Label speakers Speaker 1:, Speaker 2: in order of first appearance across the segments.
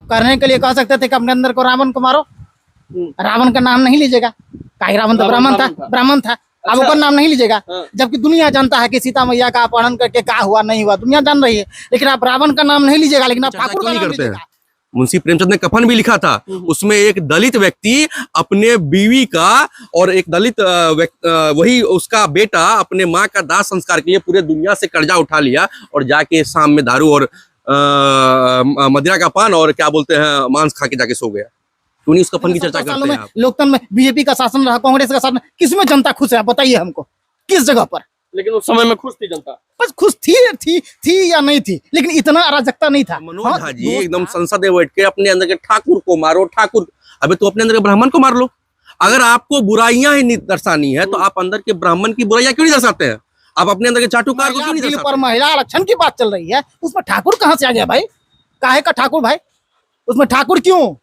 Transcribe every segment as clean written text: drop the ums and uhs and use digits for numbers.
Speaker 1: करने के लिए कह सकते थे कि अपने अंदर को रावण को मारो, रावण का नाम नहीं लीजिएगा, काहे रावण तो ब्राह्मण था। अब उसका नाम नहीं लीजिएगा, जबकि दुनिया जानता है कि सीता मैया का अपहरण करके क्या हुआ नहीं हुआ, दुनिया जान रही है, लेकिन आप रावण का नाम नहीं लीजिएगा, लेकिन आप ठाकुर का नाम लीजिएगा।
Speaker 2: मुंशी प्रेमचंद ने कफन भी लिखा था, उसमें एक दलित व्यक्ति अपने बीवी का और एक दलित वही उसका बेटा अपने माँ का दाह संस्कार के लिए पूरे दुनिया से कर्जा उठा लिया और जाके शाम में दारू और मदिरा का पान और क्या बोलते हैं मांस खा के जाके सो गया। क्यों उस कफन की चर्चा करते हैं आप?
Speaker 1: लोकतंत्र में बीजेपी का शासन रहा, कांग्रेस का शासन, किसमें जनता खुश है? बताइए हमको, किस जगह पर?
Speaker 3: लेकिन उस समय में खुश थी जनता,
Speaker 1: बस खुश थी या नहीं थी, लेकिन इतना अराजकता नहीं था।
Speaker 2: मनोज झा जी एकदम संसद में बैठ के अपने अंदर के ठाकुर को मारो, ठाकुर, अबे तो अपने अंदर के ब्राह्मण को मार लो। अगर आपको बुराइयां ही दर्शानी है तो आप अंदर के ब्राह्मण की बुराइयां क्यों नहीं दर्शाते हैं? आप अपने अंदर के चाटुकार को क्यों नहीं दर्शाते?
Speaker 1: पर महिला आरक्षण की बात चल रही है, उसमें ठाकुर कहाँ से आ गया भाई? काहे का ठाकुर भाई? उसमें ठाकुर क्यों?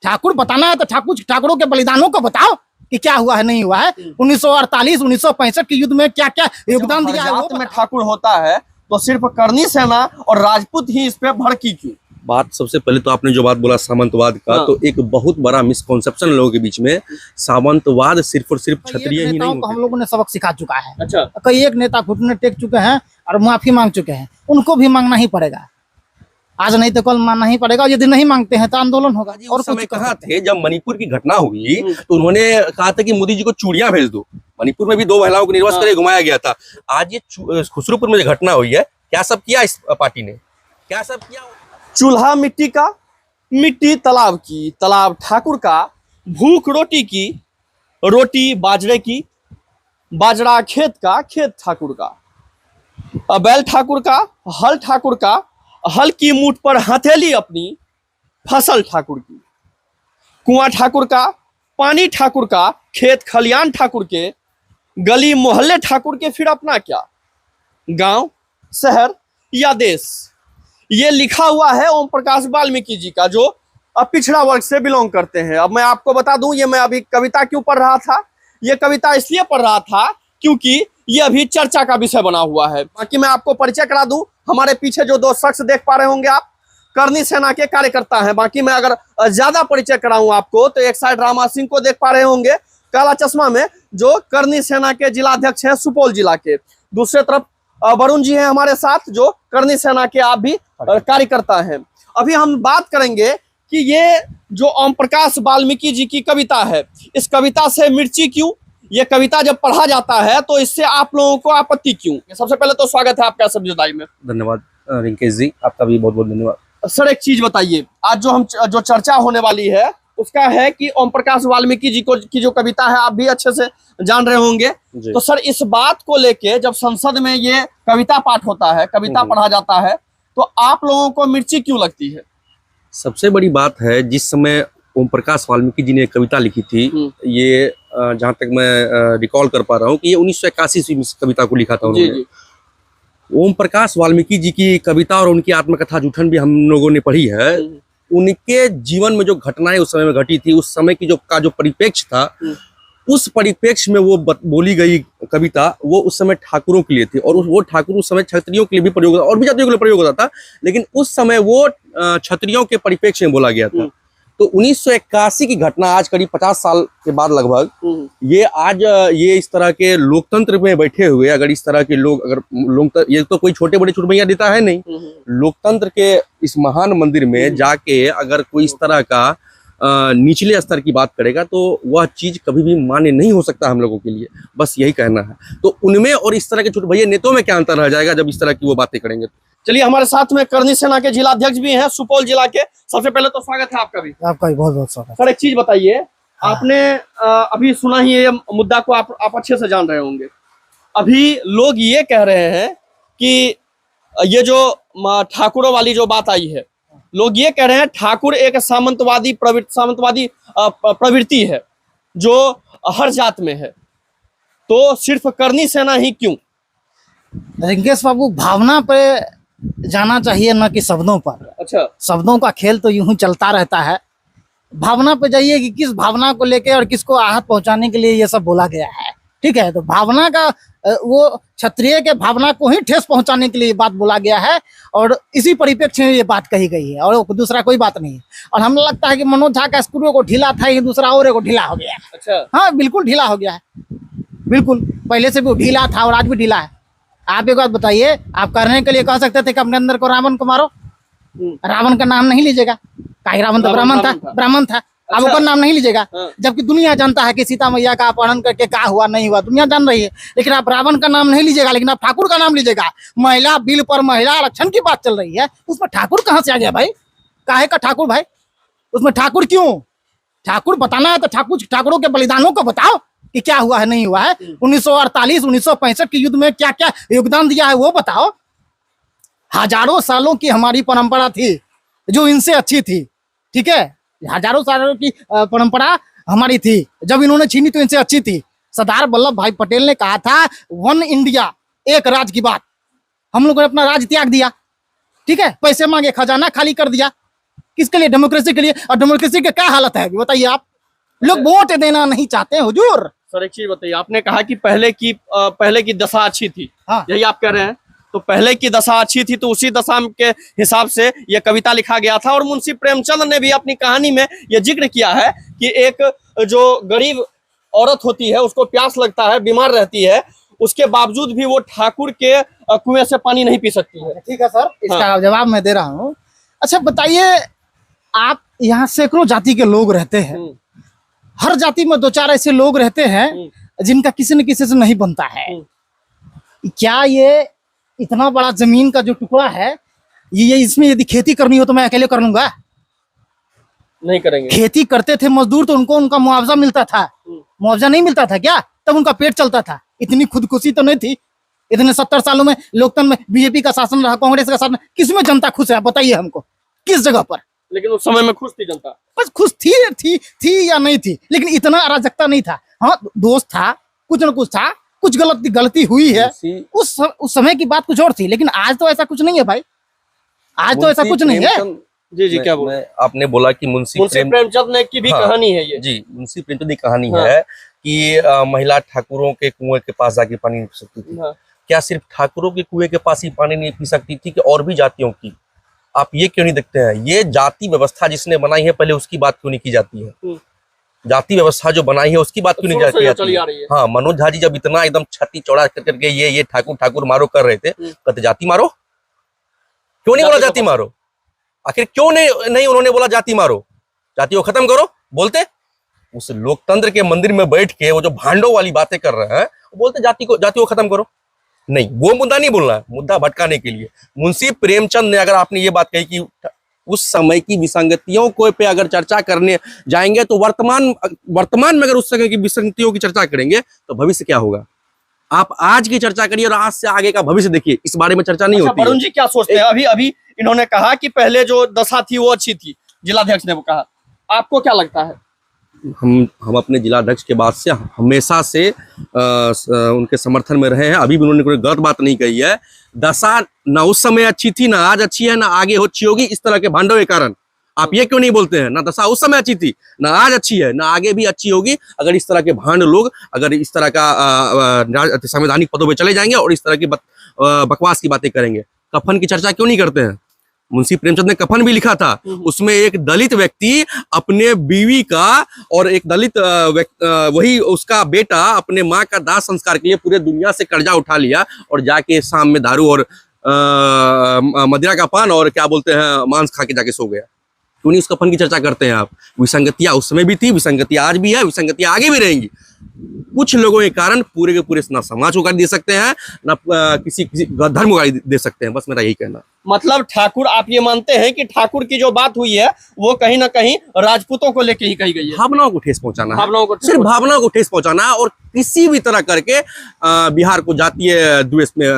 Speaker 1: ठाकुर बताना है तो ठाकुरों के बलिदानों को बताओ कि क्या हुआ है नहीं हुआ है। 1948 1965 के युद्ध में क्या क्या योगदान दिया है।
Speaker 3: वो में ठाकुर होता है तो सिर्फ करनी सेना और राजपूत ही इस पे भड़की क्यों?
Speaker 2: बात सबसे पहले तो आपने जो बात बोला सामंतवाद का, तो एक बहुत बड़ा मिसकॉन्सेप्शन लोगों के बीच में, सामंतवाद सिर्फ और सिर्फ क्षत्रिय ही नहीं होते।
Speaker 1: हम लोगों ने सबक सिखा चुका है।
Speaker 3: अच्छा,
Speaker 1: कई एक नेता घुटने टेक चुके हैं और माफी मांग चुके हैं, उनको भी मांगना ही पड़ेगा, आज नहीं तो कल मानना ही पड़ेगा। यदि नहीं मांगते हैं तो आंदोलन होगा।
Speaker 2: और समय कहाँ थे जब मणिपुर की घटना हुई तो उन्होंने कहा था कि मोदी जी को चूड़ियां भेज दो। मणिपुर में भी 2 महिलाओं को निर्वस्त्र करके घुमाया गया था। आज ये खुसरूपुर में जो घटना हुई है, क्या सब किया इस पार्टी ने? क्या सब किया?
Speaker 3: चूल्हा मिट्टी का, मिट्टी तालाब की, तालाब ठाकुर का, भूख रोटी की, रोटी बाजरे की, बाजरा खेत का, खेत ठाकुर का, बैल ठाकुर का, हल ठाकुर का, हल की मूठ पर हथेली अपनी, फसल ठाकुर की, कुआं ठाकुर का, पानी ठाकुर का, खेत खलियान ठाकुर के, गली मोहल्ले ठाकुर के, फिर अपना क्या, गांव शहर या देश। ये लिखा हुआ है ओम प्रकाश वाल्मीकि जी का, जो पिछड़ा वर्ग से बिलोंग करते हैं। अब मैं आपको बता दूं, ये मैं अभी कविता क्यों पढ़ रहा था? ये कविता इसलिए पढ़ रहा था क्योंकि ये अभी चर्चा का विषय बना हुआ है। बाकी मैं आपको परिचय करा दूं, हमारे पीछे जो 2 शख्स देख पा रहे होंगे आप, करनी सेना के कार्यकर्ता हैं। बाकी मैं अगर ज्यादा परिचय कराऊं आपको तो एक साइड रामा सिंह को देख पा रहे होंगे काला चश्मा में, जो करनी सेना के जिलाध्यक्ष हैं सुपौल जिला के। दूसरे तरफ वरुण जी हैं हमारे साथ, जो करनी सेना के आप भी कार्यकर्ता हैं। अभी हम बात करेंगे कि ये जो ओम प्रकाश वाल्मीकि जी की कविता है, इस कविता से मिर्ची क्यों? ये कविता जब पढ़ा जाता है तो इससे आप लोगों को आपत्ति क्यों? सबसे पहले तो स्वागत है आपका सब जुदाई में।
Speaker 2: धन्यवाद रिंकेश जी, आपका भी बहुत बहुत धन्यवाद।
Speaker 3: सर एक चीज बताइए, आज जो चर्चा होने वाली है उसका है कि ओम प्रकाश वाल्मीकि जी की जो कविता है आप भी अच्छे से जान रहे होंगे। तो सर इस बात को लेके जब संसद में ये कविता पाठ होता है, कविता पढ़ा जाता है, तो आप लोगों को मिर्ची क्यों लगती है?
Speaker 2: सबसे बड़ी बात है, जिस समय ओम प्रकाश वाल्मीकि जी ने कविता लिखी थी, ये जहां तक मैं रिकॉल कर पा रहा हूँ कि ये 1981 में कविता को लिखा था उन्होंने। ओम प्रकाश वाल्मीकि जी की कविता और उनकी आत्मकथा जूठन भी हम लोगों ने पढ़ी है। उनके जीवन में जो घटनाएं उस समय में घटी थी, उस समय की जो परिप्रेक्ष्य था, उस परिप्रेक्ष्य में वो बोली गई कविता वो उस समय ठाकुरों के लिए थी। और वो ठाकुर उस समय क्षत्रियों के लिए भी प्रयोग होता और भी जातियों के लिए प्रयोग होता था, लेकिन उस समय वो क्षत्रियों के परिप्रेक्ष्य में बोला गया था। तो 1981 की घटना आज करीब 50 साल के बाद लगभग, ये आज ये इस तरह के लोकतंत्र में बैठे हुए अगर इस तरह के लोग, अगर ये तो कोई छोटे बड़े चुटमैया देता है नहीं, लोकतंत्र के इस महान मंदिर में जाके अगर कोई इस तरह का निचले स्तर की बात करेगा तो वह चीज कभी भी मान्य नहीं हो सकता हम लोगों के लिए। बस यही कहना है। तो उनमें और इस तरह के छोटे भैया नेताओं में क्या अंतर रह जाएगा जब इस तरह की वो बातें करेंगे।
Speaker 3: चलिए हमारे साथ में करनी सेना के जिलाध्यक्ष भी हैं सुपौल जिला के। सबसे पहले तो स्वागत है आपका भी।
Speaker 1: आपका भी बहुत बहुत स्वागत।
Speaker 3: सर एक चीज बताइए, आपने अभी सुना ही ये मुद्दा को आप अच्छे से जान रहे होंगे। अभी लोग ये कह रहे हैं कि ये जो ठाकुरों वाली जो बात आई है, लोग ये कह रहे हैं ठाकुर एक सामंतवादी प्रवृत्ति है जो हर जात में है, तो सिर्फ करनी सेना ही क्यों?
Speaker 1: रिंकेश बाबू, भावना पे जाना चाहिए न कि शब्दों पर।
Speaker 3: अच्छा,
Speaker 1: शब्दों का खेल तो यूं ही चलता रहता है। भावना पे जाइए कि किस भावना को लेके और किसको आहत पहुंचाने के लिए ये सब बोला गया है। ठीक है, तो भावना का वो क्षत्रिय के भावना को ही ठेस पहुंचाने के लिए बात बोला गया है और इसी परिप्रेक्ष्य में ये बात कही गई है और दूसरा कोई बात नहीं है। और हमें लगता है कि मनोज झा का स्क्रू को ढीला था, ये दूसरा और को ढीला हो गया है।
Speaker 3: अच्छा,
Speaker 1: हाँ बिल्कुल ढीला हो गया है, बिल्कुल पहले से भी ढीला था और आज भी ढीला है। आप एक बात बताइए, आप करने के लिए कह सकते थे कि अपने अंदर को रावण को मारो, रावण का नाम नहीं लीजिएगा, काहे रावण तो ब्राह्मण था। अब उसका नाम नहीं लीजिएगा, जबकि दुनिया जानता है कि सीता मैया का अपहरण करके क्या हुआ नहीं हुआ, दुनिया जान रही है। लेकिन आप रावण का नाम नहीं लीजिएगा, लेकिन आप ठाकुर का नाम लीजिएगा। महिला बिल पर महिला आरक्षण की बात चल रही है, उसमें ठाकुर कहाँ से आ गया भाई? काहे का ठाकुर भाई? उसमें ठाकुर क्यों? ठाकुर बताना है तो ठाकुरों के बलिदानों को बताओ कि क्या हुआ है नहीं हुआ है। 1948 1965 के युद्ध में क्या क्या योगदान दिया है वो बताओ। हजारों सालों की हमारी परंपरा थी जो इनसे अच्छी थी, ठीक है, हजारों सालों की परंपरा हमारी थी, जब इन्होंने छीनी तो इनसे अच्छी थी। सरदार वल्लभ भाई पटेल ने कहा था वन इंडिया, एक राज की बात। हम लोगों ने अपना राज त्याग दिया, ठीक है, पैसे मांगे खजाना खाली कर दिया, किसके लिए? डेमोक्रेसी के लिए। और डेमोक्रेसी की क्या हालत है बताइए आप? लोग वोट देना नहीं चाहते हैं हुजूर।
Speaker 3: सर एक चीज बताइए, आपने कहा कि पहले की दशा अच्छी थी,
Speaker 1: हाँ।
Speaker 3: यही आप कह रहे हैं? तो पहले की दशा अच्छी थी तो उसी दशा के हिसाब से यह कविता लिखा गया था। और मुंशी प्रेमचंद ने भी अपनी कहानी में यह जिक्र किया है कि एक जो गरीब औरत होती है, उसको प्यास लगता है, बीमार रहती है, उसके बावजूद भी वो ठाकुर के कुएं से पानी नहीं पी सकती है।
Speaker 1: ठीक है सर, इसका जवाब मैं दे रहा हूँ। अच्छा बताइए, आप यहाँ सैकड़ों जाति के लोग रहते हैं, हर जाति में दो चार ऐसे लोग रहते हैं जिनका किसी न किसी से नहीं बनता है। क्या ये इतना बड़ा जमीन का जो टुकड़ा है, ये इसमें यदि खेती करनी हो तो मैं अकेले कर लूंगा?
Speaker 3: नहीं करेंगे।
Speaker 1: खेती करते थे मजदूर तो उनको उनका मुआवजा मिलता था, मुआवजा नहीं मिलता था क्या? तब उनका पेट चलता था। इतनी खुदकुशी तो नहीं थी। इतने 70 सालों में लोकतंत्र में बीजेपी का शासन रहा, कांग्रेस का शासन, किसमें जनता खुश है बताइए हमको, किस जगह पर?
Speaker 3: लेकिन उस समय में खुश थी जनता।
Speaker 1: बस खुश थी या नहीं थी, लेकिन इतना अराजकता नहीं था। हाँ दोस्त था, कुछ न कुछ था, कुछ गलती हुई है, उस समय की बात कुछ और थी। लेकिन आज तो ऐसा कुछ नहीं है भाई, आज तो ऐसा कुछ नहीं है।
Speaker 3: जी जी, क्या बोल?
Speaker 2: आपने बोला कि मुंशी
Speaker 3: प्रेमचंद ने की भी कहानी है ये।
Speaker 2: जी, मुंशी प्रेमचंद की कहानी है कि महिला ठाकुरों के कुएं के पास जाके पानी नहीं पी सकती थी। क्या सिर्फ ठाकुरों के कुएं के पास ही पानी नहीं पी सकती थी कि और भी जातियों की? आप ये क्यों नहीं देखते हैं? ये जाति व्यवस्था जिसने बनाई है, पहले उसकी बात क्यों नहीं की जाती है? जाति व्यवस्था जो बनाई है उसकी बात क्यों नहीं जाती है? हाँ, मनोज झा जी जब इतना एकदम छत्ती चौड़ा करके ये ठाकुर मारो कर रहे थे, कहते जाति मारो, क्यों नहीं बोला जाति मारो? आखिर क्यों नहीं उन्होंने बोला जाति मारो, जाति को खत्म करो? बोलते उस लोकतंत्र के मंदिर में बैठ के वो जो भांडों वाली बातें कर रहे हैं, वो बोलते जाति को खत्म करो। नहीं, वो मुद्दा नहीं बोलना है, मुद्दा भटकाने के लिए। मुंशी प्रेमचंद ने, अगर आपने ये बात कही कि उस समय की विसंगतियों को पे अगर चर्चा करने जाएंगे तो वर्तमान में अगर उस समय की विसंगतियों की चर्चा करेंगे तो भविष्य क्या होगा? आप आज की चर्चा करिए और आज से आगे का भविष्य देखिए, इस बारे में चर्चा नहीं होती।
Speaker 3: वरुण जी क्या सोचते हैं? अभी इन्होंने कहा कि पहले जो दशा थी वो अच्छी थी, जिलाध्यक्ष ने वो कहा, आपको क्या लगता है?
Speaker 2: हम अपने जिलाध्यक्ष के बाद से हमेशा से उनके समर्थन में रहे हैं। अभी भी उन्होंने कोई गलत बात नहीं कही है। दशा ना उस समय अच्छी थी, ना आज अच्छी है, ना आगे अच्छी होगी, इस तरह के भांडों के कारण। आप ये क्यों नहीं बोलते हैं? ना दशा उस समय अच्छी थी, ना आज अच्छी है, ना आगे भी अच्छी होगी, अगर इस तरह के भांड लोग अगर इस तरह का संवैधानिक पदों पर चले जाएंगे और इस तरह की बकवास की बातें करेंगे। कफन की चर्चा क्यों नहीं करते हैं? मुंशी प्रेमचंद ने कफन भी लिखा था, उसमें एक दलित व्यक्ति अपने बीवी का और एक दलित वही उसका बेटा अपने माँ का दाह संस्कार के लिए पूरे दुनिया से कर्जा उठा लिया और जाके शाम में दारू और मदिरा का पान और क्या बोलते हैं मांस खा के जाके सो गया। क्यों नहीं उस कफन की चर्चा करते हैं आप? विसंगतियां उस समय भी थी, विसंगतियां आज भी है, विसंगतियां आगे भी रहेंगी। कुछ लोगों के कारण पूरे के पूरे ना समाज को गाली दे सकते हैं, ना किसी धर्म को गाली दे सकते हैं। बस मेरा यही कहना।
Speaker 3: मतलब ठाकुर, आप ये मानते हैं कि ठाकुर की जो बात हुई है वो कहीं ना कहीं राजपूतों को लेके ही कही गई है?
Speaker 2: भावनाओं को ठेस पहुंचाना है,
Speaker 3: सिर्फ
Speaker 2: भावनाओं को ठेस पहुंचाना है और किसी भी तरह करके बिहार को जातीय द्वेष में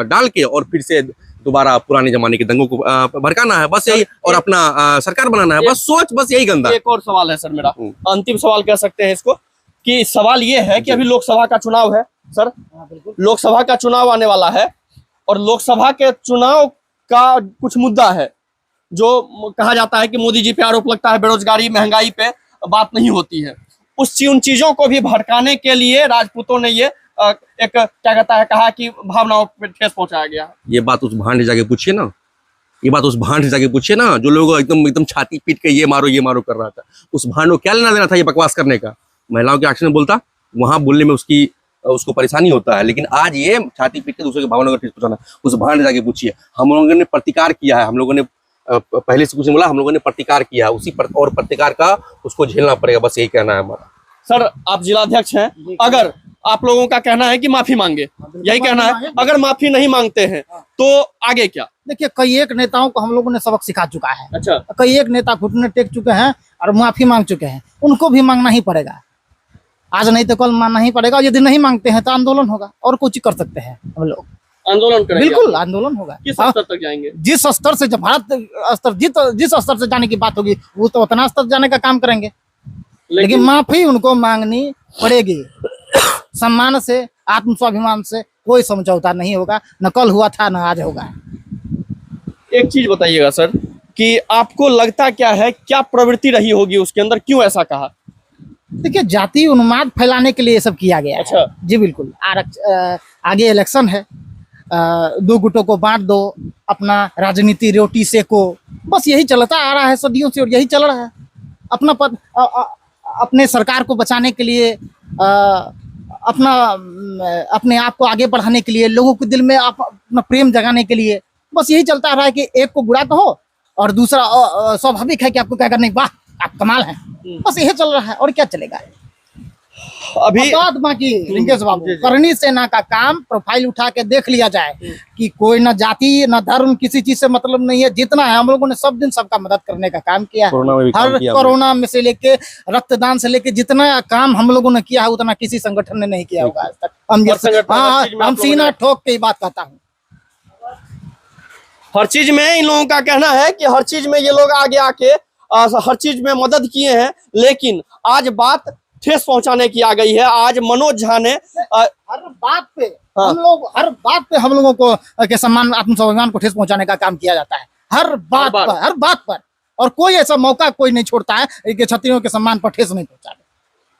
Speaker 2: डाल के और फिर से दोबारा पुराने जमाने के दंगों को भड़काना है, बस यही, और अपना सरकार बनाना है। बस सोच, बस यही गंदा।
Speaker 3: एक और सवाल है सर मेरा, अंतिम सवाल कह सकते हैं इसको, कि सवाल ये है कि अभी लोकसभा का चुनाव है सर, लोकसभा का चुनाव आने वाला है और लोकसभा के चुनाव का कुछ मुद्दा है जो कहा जाता है कि मोदी जी पे आरोप लगता है, बेरोजगारी, महंगाई पे बात नहीं होती है। उन चीजों को भी भड़काने के लिए राजपूतों ने ये एक क्या कहता है कहा कि भावनाओं पे ठेस पहुंचाया गया है।
Speaker 2: ये बात उस भांड जाके पूछिए ना, ये बात उस भांड जाके पूछिए ना, जो लोग एकदम एकदम छाती पीट के ये मारो कर रहा था। उस भांड को क्या लेना देना था ये बकवास करने का? महिलाओं के आरक्षण में बोलता, वहां बोलने में उसको परेशानी होता है, लेकिन आज ये छाती पीट के दूसरे के भावनाओं को ठेस पहुंचाना, उस भांड जाके पूछिए। हम लोगों ने प्रतिकार किया है, हम लोगों ने पहले से कुछ नहीं बोला, हम लोगों ने प्रतिकार किया है, और प्रतिकार का उसको झेलना पड़ेगा, बस यही कहना है हमारा।
Speaker 3: सर आप जिलाध्यक्ष हैं, अगर आप लोगों का कहना है कि माफी मांगे, यही कहना है, अगर माफी नहीं मांगते हैं तो आगे क्या?
Speaker 1: देखिए, कई एक नेताओं को हम लोगों ने सबक सिखा चुका है।
Speaker 3: अच्छा,
Speaker 1: कई एक नेता घुटने टेक चुके हैं और माफी मांग चुके हैं, उनको भी मांगना ही पड़ेगा। आज नहीं तो कल मांगना ही पड़ेगा। यदि नहीं मांगते हैं तो आंदोलन होगा, और कुछ कर सकते हैं हम लोग।
Speaker 3: आंदोलन करेंगे?
Speaker 1: बिल्कुल आंदोलन होगा।
Speaker 3: किस स्तर तक जाएंगे?
Speaker 1: जिस स्तर से, जब भारत स्तर जिस स्तर से जाने की बात होगी, वो तो उतना स्तर जाने का काम करेंगे। लेकिन माफी उनको मांगनी पड़ेगी, सम्मान से, आत्म स्वाभिमान से कोई समझौता नहीं होगा। न कल हुआ था न आज होगा।
Speaker 3: एक चीज बताइएगा सर कि आपको लगता क्या है, क्या प्रवृत्ति रही होगी उसके अंदर, क्यों ऐसा कहा?
Speaker 1: देखिए, जाति उन्माद फैलाने के लिए ये सब किया गया
Speaker 3: अच्छा।
Speaker 1: है। जी बिल्कुल। आगे इलेक्शन है, दो गुटों को बांट दो, अपना राजनीति रोटी सेको, बस यही चलता आ रहा है सदियों से, और यही चल रहा है। अपना पद अपने सरकार को बचाने के लिए, अपने आप को आगे बढ़ाने के लिए, लोगों के दिल में अपना प्रेम जगाने के लिए, बस यही चलता रहा है कि एक को बुरा कहो और दूसरा स्वाभाविक है कि आपको क्या करने, वाह आप कमाल है, बस यही चल रहा है। और क्या चलेगा
Speaker 3: अभी?
Speaker 1: बात बाकी रिंकेश बाबू, करनी सेना का काम प्रोफाइल उठा के देख लिया जाए कि कोई ना जाति ना धर्म, किसी चीज से मतलब नहीं है। जितना है हम लोगों ने सब दिन सबका मदद करने का काम किया है। हर कोरोना में से लेके रक्तदान से लेके जितना काम हम लोगों ने किया है, उतना किसी संगठन ने नहीं किया होगा आज तक। हम सीना ठोक के बात कहता हूँ।
Speaker 3: हर चीज में इन लोगों का कहना है कि हर चीज में ये लोग आगे आके हर चीज में मदद किए हैं, लेकिन आज बात ठेस पहुंचाने की आ गई है। आज मनोज झा ने
Speaker 1: हर बात पे हम लोगों को के सम्मान, आत्मसम्मान को ठेस पहुंचाने का काम किया जाता है। हर बात पर और कोई ऐसा मौका कोई नहीं छोड़ता है कि क्षत्रियों के सम्मान पर ठेस नहीं पहुंचाने।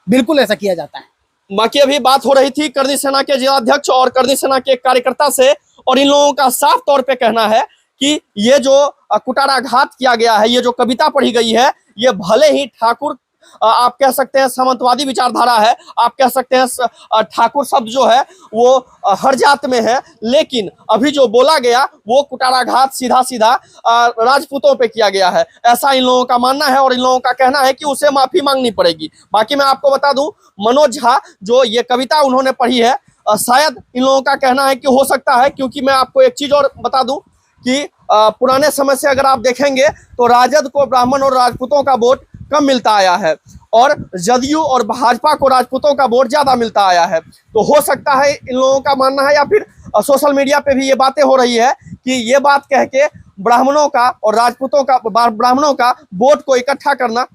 Speaker 1: बिल्कुल ऐसा किया जाता है।
Speaker 3: बाकी अभी बात हो रही थी करनी सेना के जिलाध्यक्ष और करनी सेना के कार्यकर्ता से, और इन लोगों का साफ तौर पे कहना है कि ये जो कुटाराघात किया गया है, ये जो कविता पढ़ी गई है, ये भले ही ठाकुर आप कह सकते हैं सामंतवादी विचारधारा है, आप कह सकते हैं ठाकुर शब्द जो है वो हर जात में है, लेकिन अभी जो बोला गया वो कुटाराघात सीधा सीधा राजपूतों पे किया गया है, ऐसा इन लोगों का मानना है। और इन लोगों का कहना है कि उसे माफी मांगनी पड़ेगी। बाकी मैं आपको बता दूं, मनोज झा जो ये कविता उन्होंने पढ़ी है, शायद इन लोगों का कहना है कि हो सकता है, क्योंकि मैं आपको एक चीज और बता दूं कि पुराने समय से अगर आप देखेंगे तो राजद को ब्राह्मण और राजपूतों का वोट कम मिलता आया है, और जदयू और भाजपा को राजपूतों का वोट ज्यादा मिलता आया है। तो हो सकता है इन लोगों का मानना है, या फिर सोशल मीडिया पे भी ये बातें हो रही है कि ये बात कह के ब्राह्मणों का और राजपूतों का, ब्राह्मणों का वोट को इकट्ठा करना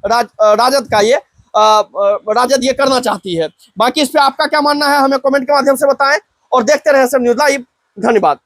Speaker 3: राजद ये करना चाहती है। बाकी इस पे आपका क्या मानना है हमें कमेंट के माध्यम से बताएं, और देखते रहे सब न्यूज़ लाइव। धन्यवाद।